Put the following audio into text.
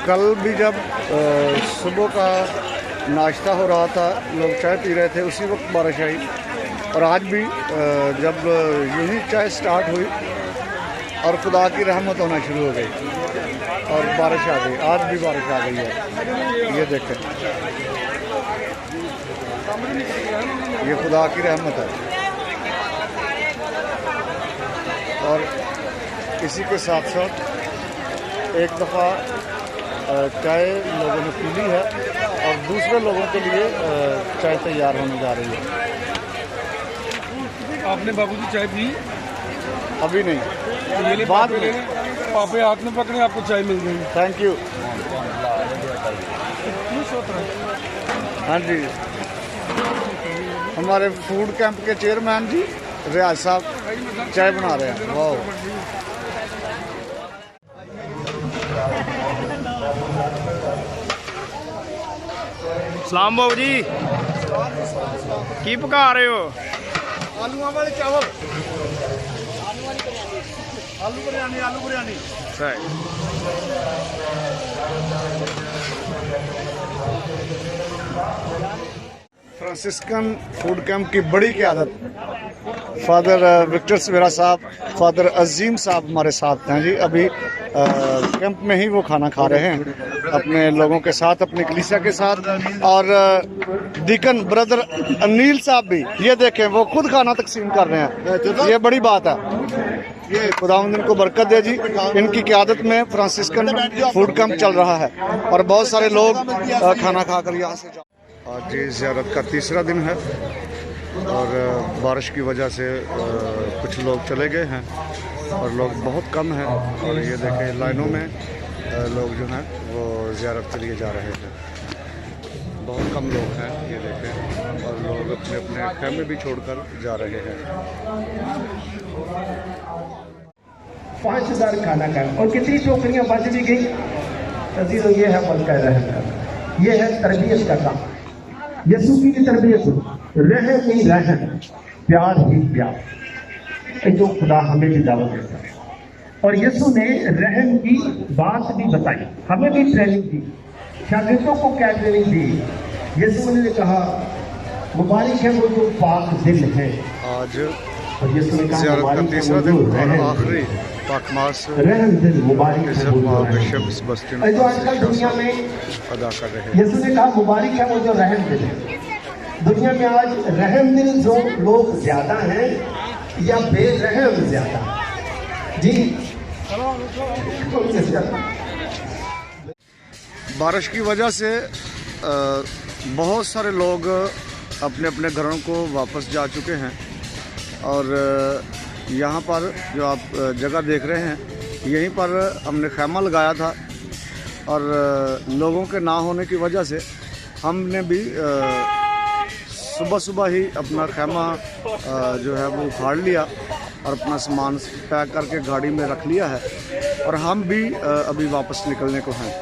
कल भी जब सुबह का नाश्ता हो रहा था, लोग चाय पी रहे थे, उसी वक्त बारिश आई। और आज भी जब यूं ही चाय स्टार्ट हुई और खुदा की रहमत होना शुरू हो गई और बारिश आ गई। आज भी बारिश आ गई है, ये देखें, ये खुदा की रहमत है। और इसी के साथ साथ एक दफ़ा चाय लोगों ने पी ली है और दूसरे लोगों के लिए चाय तैयार होने जा रही है। आपने बाबूजी चाय पी? अभी नहीं, ये बाद में। पापे हाथ में पकड़े, आपको चाय मिल गई। Thank you. हाँ जी, हमारे फूड कैंप के चेयरमैन जी रियाज साहब चाय बना रहे हैं। वाह, सलाम बाबू जी, की पका रहे हो? आलू वाले चावल, आलू बिरयानी, आलू बिरयानी। सही। फ्रांसिस्कन फूड कैंप की बड़ी क़यादत फादर विक्टर सवेरा साहब, फादर अजीम साहब हमारे साथ हैं जी। अभी कैंप में ही वो खाना खा रहे हैं अपने लोगों के साथ, अपनी कलीसिया के साथ। और डीकन ब्रदर अनिल साहब भी, ये देखें, वो खुद खाना तकसीम कर रहे हैं। ये बड़ी बात है, ये खुदावंद इनको बरकत दे जी। इनकी क़यादत में फ्रांसिस्कन फूड कैंप चल रहा है और बहुत सारे लोग खाना खाकर यहाँ से जा। आज ये ज़ियारत का तीसरा दिन है और बारिश की वजह से कुछ लोग चले गए हैं और लोग बहुत कम हैं। और ये देखें, लाइनों में लोग जो हैं वो ज़ियारत के लिए जा रहे हैं। बहुत कम लोग हैं, ये देखें, और लोग अपने अपने खैमे भी छोड़कर जा रहे हैं। 5000 खाना खाए और कितनी टोकरियां बच भी गई। अजीजों, ये है बल का रहम का, ये है तरबियत का काम। यीशु की तरबियत, रहम ही रहम, प्यार ही प्यार, जो खुदा हमें भी दावत देता है। और यीशु ने रहम की बात भी बताई, हमें भी ट्रेनिंग दी, शागिर्दों को क्या ट्रेनिंग दी। यीशु ने कहा, मुबारक है वो जो पाक दिल है। आज और यीशु ने कहा, ज़ियारत का तीसरा दिन और आखिरी पाकमास रहम दिल मुबारक है वो जो आजकल दुनिया में अदा कर रहे हैं। यीशु ने कहा, मुबारक है वो जो रहम दिल है। दुनिया में आज रहम दिल जो लोग ज्यादा हैं या बेरहम ज्यादा जी? बारिश की वजह से बहुत सारे लोग अपने अपने घरों को वापस जा चुके हैं। और यहाँ पर जो आप जगह देख रहे हैं, यहीं पर हमने खैमा लगाया था और लोगों के ना होने की वजह से हमने भी सुबह सुबह ही अपना खैमा जो है वो उखाड़ लिया और अपना सामान पैक करके गाड़ी में रख लिया है और हम भी अभी वापस निकलने को हैं।